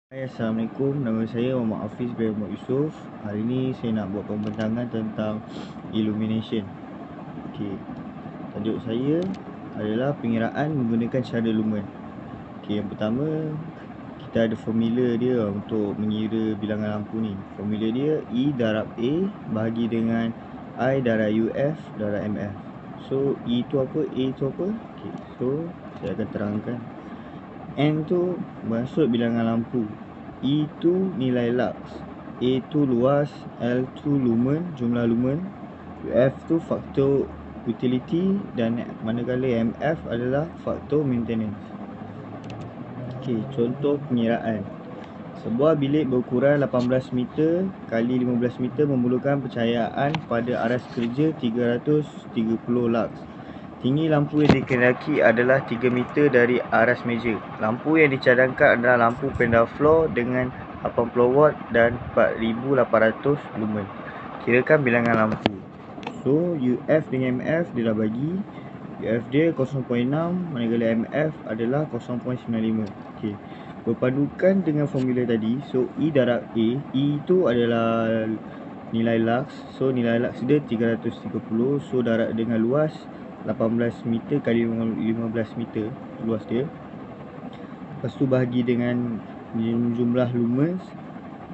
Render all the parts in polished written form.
Hai, Assalamualaikum. Nama saya Muhammad Hafiz bin Muhammad Yusof. Hari ini saya nak buat pembentangan tentang illumination. Okey. Tajuk saya adalah pengiraan menggunakan cara lumen. Okey, yang pertama kita ada formula dia untuk mengira bilangan lampu ni. Formula dia E darab A bahagi dengan I darab UF darab MF. So E tu apa? A tu apa? Okey. So saya akan terangkan. N tu maksud bilangan lampu, E tu nilai lux, A tu luas, L tu lumen, jumlah lumen, UF tu faktor utility dan manakala MF adalah faktor maintenance. Okey, contoh pengiraan. Sebuah bilik berukuran 18 meter kali 15 meter memerlukan pencahayaan pada aras kerja 330 lux. Tinggi lampu yang dikehendaki adalah 3 meter dari aras meja. Lampu yang dicadangkan adalah lampu pendaflor dengan 80 watt dan 4800 lumen. Kirakan bilangan lampu. So UF dengan MF dia dah bagi. UF dia 0.6 manakala MF adalah 0.95. Okey. Berpadukan dengan formula tadi. So E darab A, E tu adalah nilai lux. So nilai lux dia 330. So darab dengan luas 18 meter kali 15 meter luas dia. Lepas tu bahagi dengan jumlah lumens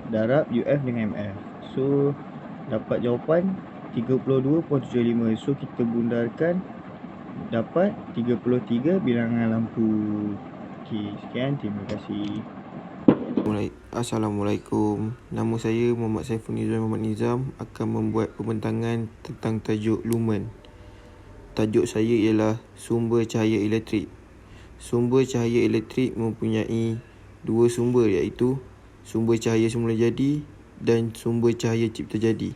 darab UF dengan MF. So dapat jawapan 32.75. So kita bundarkan dapat 33 bilangan lampu. Okey, sekian, terima kasih. Assalamualaikum. Nama saya Muhammad Saiful Nizam Muhammad Nizam akan membuat pembentangan tentang tajuk lumen. Tajuk saya ialah sumber cahaya elektrik. Sumber cahaya elektrik mempunyai dua sumber, iaitu sumber cahaya semula jadi dan sumber cahaya cipta jadi.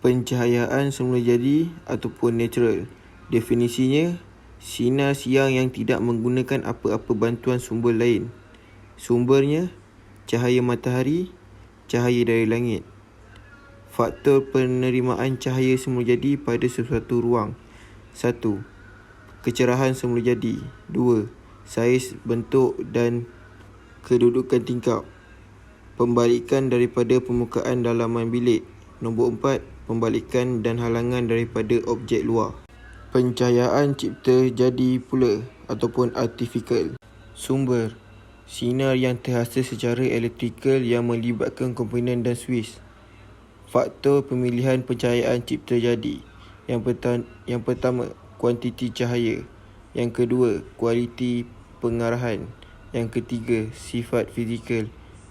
Pencahayaan semula jadi ataupun natural, definisinya sinar siang yang tidak menggunakan apa-apa bantuan sumber lain. Sumbernya cahaya matahari, cahaya dari langit. Faktor penerimaan cahaya semula jadi pada sesuatu ruang. 1. Kecerahan semula jadi. 2. Saiz, bentuk dan kedudukan tingkap. Pembalikan daripada permukaan dalaman bilik. Nombor 4. Pembalikan dan halangan daripada objek luar. Pencahayaan cipta jadi pula ataupun artificial. Sumber sinar yang terhasil secara elektrikal yang melibatkan komponen dan suis. Faktor pemilihan pencahayaan cipta jadi. Yang pertama, kuantiti cahaya. Yang kedua, kualiti pengarahan. Yang ketiga, sifat fizikal.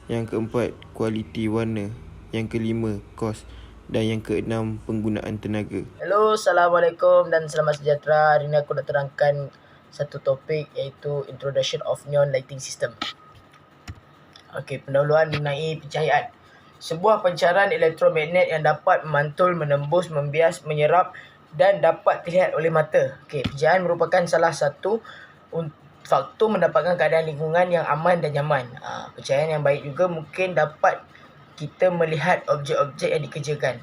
Yang keempat, kualiti warna. Yang kelima, kos. Dan yang keenam, penggunaan tenaga. Hello, Assalamualaikum dan selamat sejahtera. Hari ini aku nak terangkan satu topik iaitu Introduction of Neon Lighting System. Okey, pendahuluan mengenai pencahayaan. Sebuah pancaran elektromagnet yang dapat memantul, menembus, membias, menyerap dan dapat terlihat oleh mata. Okey, pencahayaan merupakan salah satu faktor mendapatkan keadaan lingkungan yang aman dan nyaman. Pencahayaan yang baik juga mungkin dapat kita melihat objek-objek yang dikerjakan.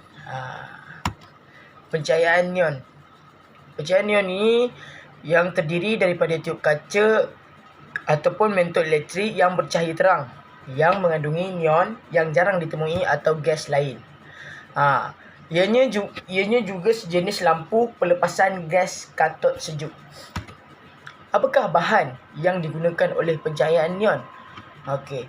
Pencahayaan neon. Pencahayaan neon ini yang terdiri daripada tiup kaca ataupun mentol elektrik yang bercahaya terang, yang mengandungi neon yang jarang ditemui atau gas lain. Ianya juga sejenis lampu pelepasan gas katod sejuk. Apakah bahan yang digunakan oleh pencahayaan neon? Okey.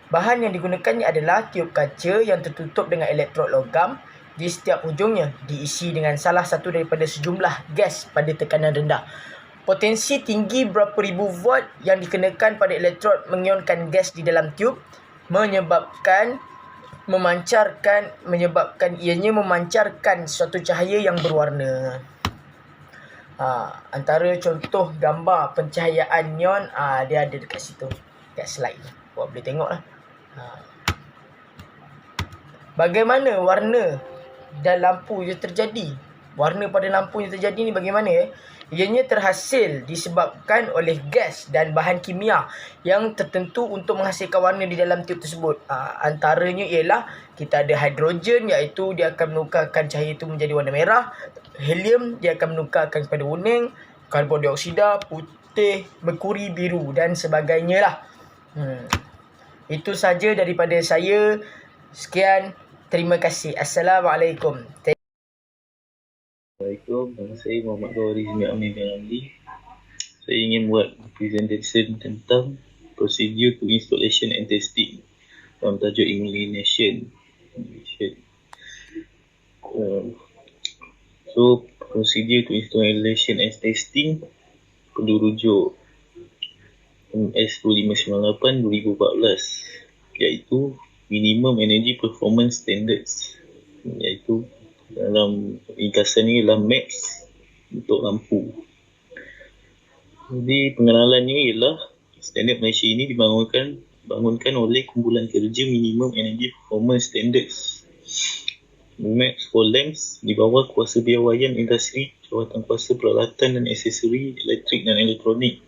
Bahan yang digunakannya adalah tiup kaca yang tertutup dengan elektrod logam. Di setiap hujungnya diisi dengan salah satu daripada sejumlah gas pada tekanan rendah. Potensi tinggi berapa ribu volt yang dikenakan pada elektrod mengionkan gas di dalam tiup menyebabkan ianya memancarkan suatu cahaya yang berwarna. Antara contoh gambar pencahayaan neon dia ada dekat situ, dekat slide. Awak boleh tengoklah. Bagaimana warna dan lampu yang terjadi? Warna pada lampu yang terjadi ni bagaimana? Ianya terhasil disebabkan oleh gas dan bahan kimia yang tertentu untuk menghasilkan warna di dalam tiup tersebut. Antaranya ialah kita ada hidrogen, iaitu dia akan menukarkan cahaya itu menjadi warna merah. Helium dia akan menukarkan kepada kuning. Karbon dioksida, putih, merkuri, biru dan sebagainya lah. Itu saja daripada saya. Sekian. Terima kasih. Assalamualaikum. Assalamualaikum, nama saya Muhammad Gawari Zmi Amin bin Ali. Saya ingin buat presentation tentang procedure to installation and testing dalam tajuk emulation. So, procedure to installation and testing perlu rujuk MS 2598-2014 iaitu Minimum Energy Performance Standards, iaitu dalam ringkasan ni ialah MAPS untuk lampu. Jadi pengenalannya ialah standard Malaysia ini dibangunkan oleh kumpulan kerja Minimum Energy Performance Standards MAPS for lamps di bawah kuasa piawaian industri Jawatan Kuasa Peralatan dan Aksesori Elektrik dan Elektronik.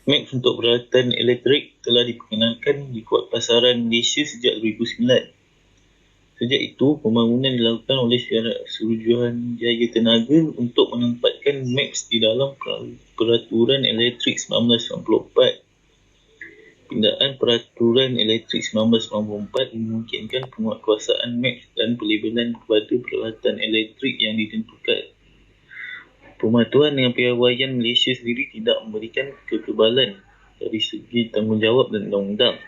MAPS untuk peralatan elektrik telah diperkenalkan di kuat pasaran Malaysia sejak 2009. Sejak itu, pembangunan dilakukan oleh Suruhanjaya Tenaga untuk menempatkan MAPS di dalam Peraturan Elektrik 1994. Pindaan Peraturan Elektrik 1994 memungkinkan penguatkuasaan MAPS dan pelabelan kepada peralatan elektrik yang ditentukan. Pematuhan dengan piawaian Malaysia sendiri tidak memberikan kekebalan dari segi tanggungjawab dan undang-undang.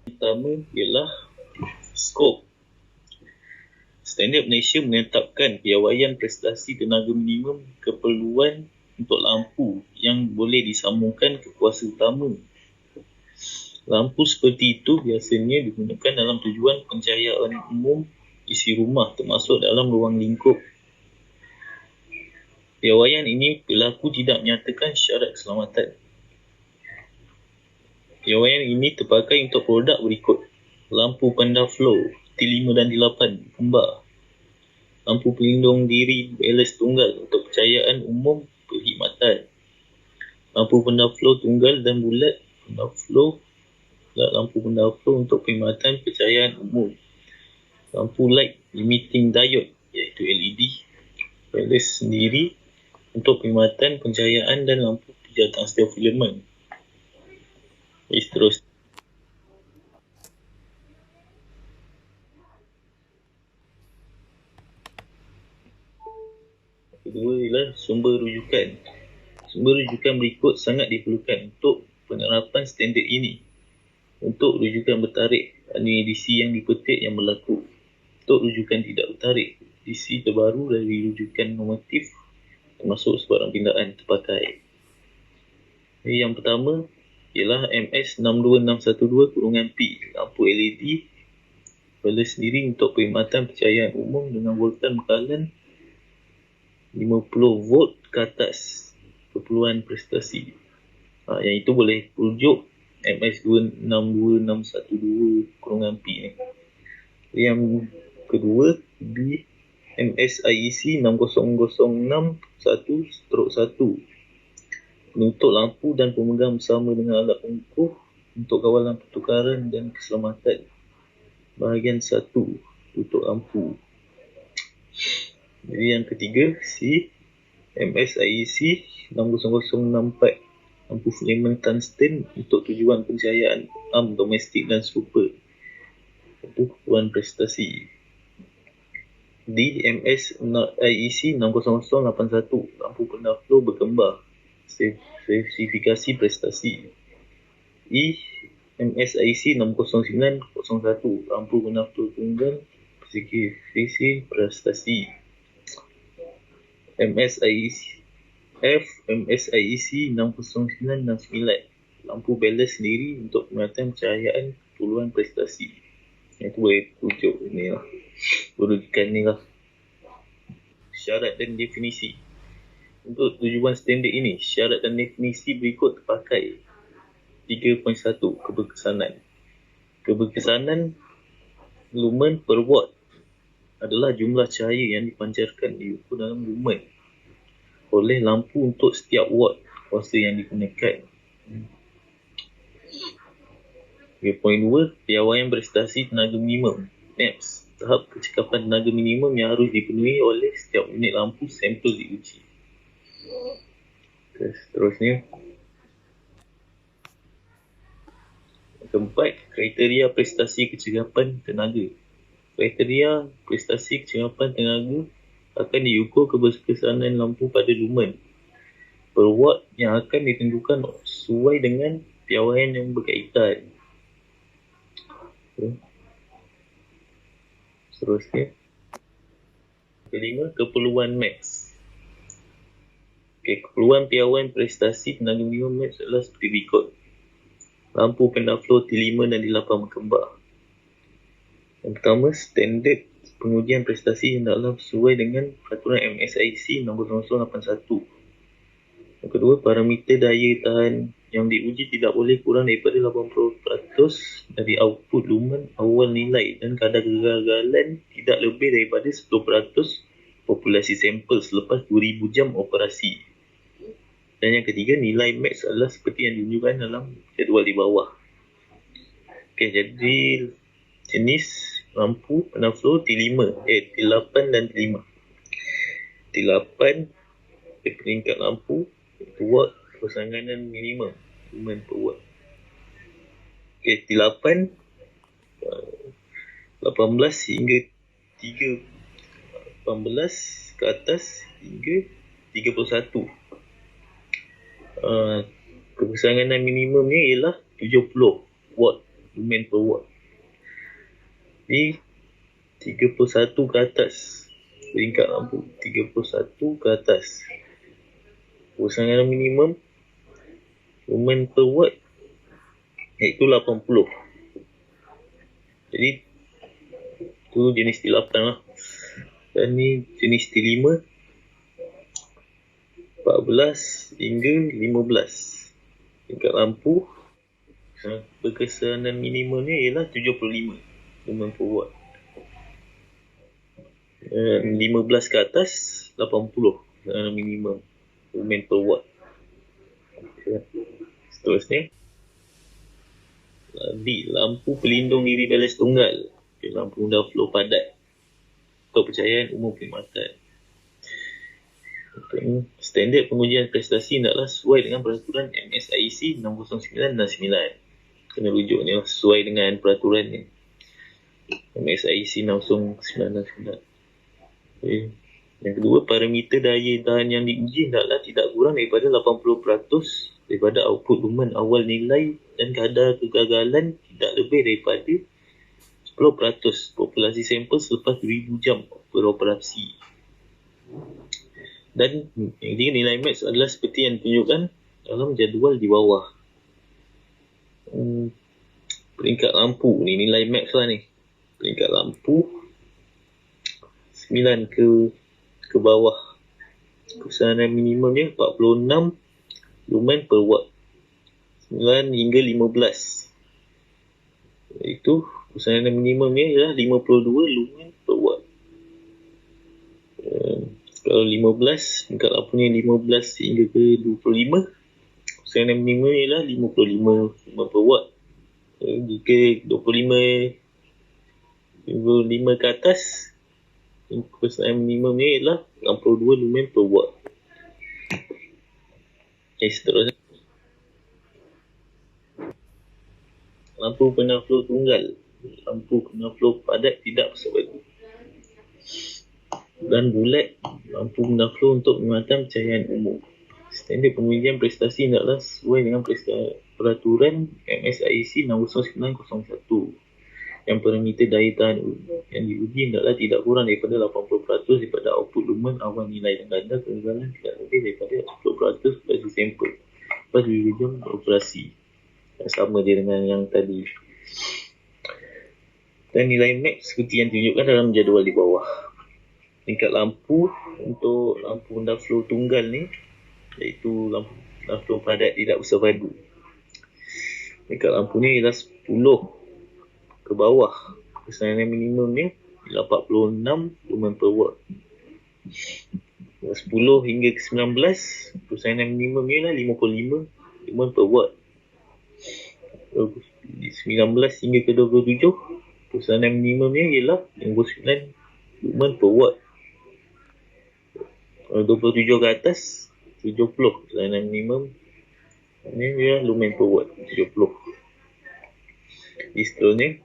Pertama ialah skop. Standard Malaysia menetapkan piawaian prestasi tenaga minimum keperluan untuk lampu yang boleh disambungkan ke kuasa utama. Lampu seperti itu biasanya digunakan dalam tujuan pencahayaan umum isi rumah termasuk dalam ruang lingkup. Piawaian ini berlaku tidak menyatakan syarat keselamatan. Piawaian ini terpakai untuk produk berikut: lampu panda flow T5 dan T8 kembar, lampu pelindung diri balance tunggal untuk pencahayaan umum perkhidmatan, lampu panda flow tunggal dan bulat lampu panda flow untuk perkhidmatan pencahayaan umum, lampu light limiting diode iaitu LED balance sendiri untuk perkhidmatan pencahayaan dan lampu pijal tungsten filament. Terus kedua ialah sumber rujukan. Sumber rujukan berikut sangat diperlukan untuk penerapan standard ini. Untuk rujukan bertarikh, ada edisi yang dipetik yang berlaku. Untuk rujukan tidak bertarikh, edisi terbaru dari rujukan normatif termasuk sebarang pindaan terpakai. Jadi yang pertama ialah MS 62612-P, lampu LED balance sendiri untuk perkhidmatan pencahayaan umum dengan voltan bekalan 50 volt ke atas keperluan prestasi. Yang itu boleh rujuk MS 62612-P ni. Yang kedua di MS IEC 60061-1 penutup lampu dan pemegang bersama dengan alat pengukuh untuk kawalan pertukaran dan keselamatan. Bahagian 1, tutup lampu. Jadi yang ketiga C MS IEC 60064 lampu filament tungsten untuk tujuan pencahayaan domestik dan serupa. Itu keperluan prestasi. D MS IEC 60081 lampu panda flow berkembar spesifikasi prestasi. E MS IEC 60901 lampu panda flow tunggal spesifikasi prestasi. MS IEC 60969 lampu balance sendiri untuk penguatan pencahayaan keperluan prestasi. Itu boleh rujuk ni lah, rujukan ni lah. Syarat dan definisi. Untuk tujuan standard ini, syarat dan definisi berikut terpakai. 3.1 Keberkesanan. Keberkesanan lumen per watt adalah jumlah cahaya yang dipancarkan diukur dalam lumen oleh lampu untuk setiap watt kuasa yang digunakan. 3.2 Piawaian prestasi tenaga minimum MAPS, tahap kecekapan tenaga minimum yang harus dipenuhi oleh setiap unit lampu sampel diuji. Seterusnya, keempat, kriteria prestasi kecekapan tenaga. Kriteria prestasi kecekapan tenaga akan diukur keberkesanan lampu pada lumen per watt yang akan ditentukan sesuai dengan piawaian yang berkaitan. Seterusnya, kelima, keperluan max. Keperluan piawaian prestasi tenaga minimum max adalah seperti berikut. Lampu pendaflow T5 dan T8 berkembar. Yang pertama, standard pengujian prestasi hendaklah sesuai dengan peraturan MSIC nombor 0081. Yang kedua, parameter daya tahan yang diuji tidak boleh kurang daripada 80% dari output lumen awal nilai dan kadar kegagalan tidak lebih daripada 10% populasi sampel selepas 2000 jam operasi. Dan yang ketiga, nilai max adalah seperti yang ditunjukkan dalam jadual di bawah. Jadi jenis lampu pendaflow T8 dan T5. T8 peringkat lampu watt persanganan minimum lumen per watt. T8 18 hingga 18 ke atas hingga 31. Kepersanganan minimumnya ialah 70 watt lumen per watt. Jadi 31 ke atas peringkat lampu, 31 ke atas. Kepersanganan minimum lumen per watt iaitu 80. Jadi tu jenis T8 lah. Dan ni jenis T5 14 hingga 15. Tingkat lampu berkesanan minimumnya ialah 75 lumen per watt. 15 ke atas 80 kesanan minimum lumen per watt. Seterusnya, lampu pelindung diri balance tunggal. Lampu underflow padat. Kepercayaan umum perkhidmatan. Standard pengujian prestasi hendaklah sesuai dengan peraturan MSIC 609 dan 9. Kena rujuk ni sesuai dengan peraturan ni. MSIC 609 dan 9. Okay. Yang kedua, parameter daya tahan yang diuji hendaklah tidak kurang daripada 80% daripada output lumen awal nilai dan kadar kegagalan tidak lebih daripada 10% populasi sampel selepas 2000 jam beroperasi. Dan yang ketiga, nilai max adalah seperti yang ditunjukkan dalam jadual di bawah. Peringkat lampu ni, nilai max lah ni. Peringkat lampu 9 ke bawah. Kesanan minimumnya 46 lumen per watt. 9 hingga 15. Itu kesanan minimumnya ialah 52 lumen per watt. Kalau 15, tingkat lampunya 15 hingga ke 25, kesanan minimum ialah 55 lumen per watt. Jika 25 ke atas, kesanan minimumnya ialah 62 lumen per watt. Seterusnya, lampu pendaflow tunggal. Lampu pendaflow padat tidak bersabadu dan bulat. Lampu pendaflow untuk perkhidmatan pencahayaan umum. Standard pengujian prestasi hendaklah sesuai dengan peraturan MSIC nombor 9901. Yang parameter daya tahan yang diuji hendaklah tidak kurang daripada 80% daripada output lumen awal nilai dan kadar kegagalan tidak lebih daripada 10% populasi sampel lepas 2 jam operasi. Sama dia dengan yang tadi. Dan nilai max seperti yang ditunjukkan dalam jadual di bawah. Tingkat lampu untuk lampu underflow tunggal ni, iaitu lampu underflow padat tidak bersabadu. Tingkat lampu ni ialah 10 ke bawah. Kesanan minimum ni ialah 46 lumen per watt. 10 hingga ke 19, kesanan minimum ni ialah 55 lumen per watt. 19 hingga ke 27, kesanan minimum ni ialah 59 lumen per watt. 27 ke atas 70 kelainan minimum. Ini dia lumen per watt 70. Seterusnya,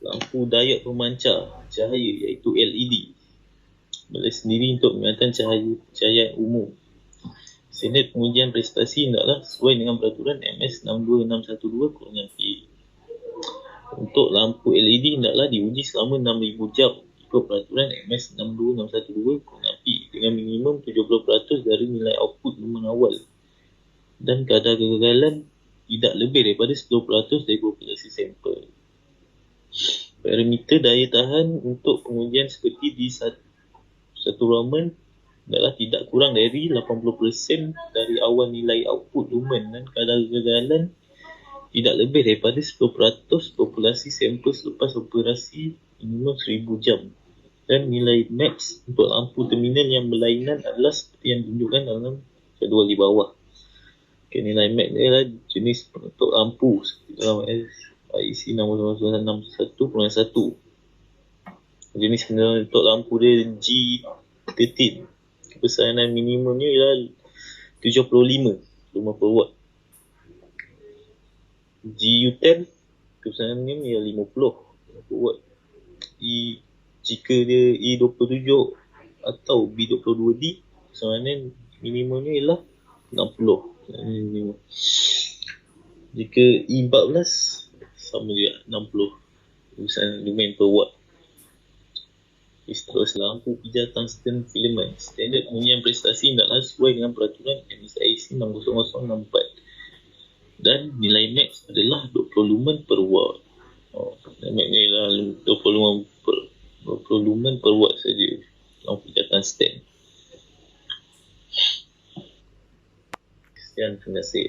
lampu diode pemancar cahaya iaitu LED berlaku sendiri untuk penglihatan cahaya umum. Standard pengujian prestasi hendaklah sesuai dengan peraturan MS 62612/P. Untuk lampu LED hendaklah diuji selama 6,000 jam ikut peraturan MS 62612/P dengan minimum 70% dari nilai output lumen awal dan kadar kegagalan tidak lebih daripada 10% dari populasi sampel. Parameter daya tahan untuk pengujian seperti di satu ramen adalah tidak kurang dari 80% dari awal nilai output lumen dan kadar kegagalan tidak lebih daripada 10% populasi sampel selepas operasi minimum 1000 jam. Dan nilai max untuk lampu terminal yang berlainan adalah seperti yang ditunjukkan dalam jadual di bawah. Nilai max adalah jenis penutup lampu dalam IEC 691.1. Jenis penutup lampu dia G13. Kepesanan minimumnya ialah 75 lumen per watt. GU10 kepesanan minimum ialah 50 per watt. Jika dia E27 atau B22D, kepesanan minimumnya ialah 60. Jika E14 sama juga 60 kepesanan lumen per watt. Seterusnya, lampu pijar tungsten filament. Standard pengujian prestasi hendaklah sesuai dengan peraturan MSIC 60004 dan nilai max adalah 20 lumen per watt. Nilai max adalah 20 lumen per watt saja lampu pijar tungsten. Sekian, terima kasih.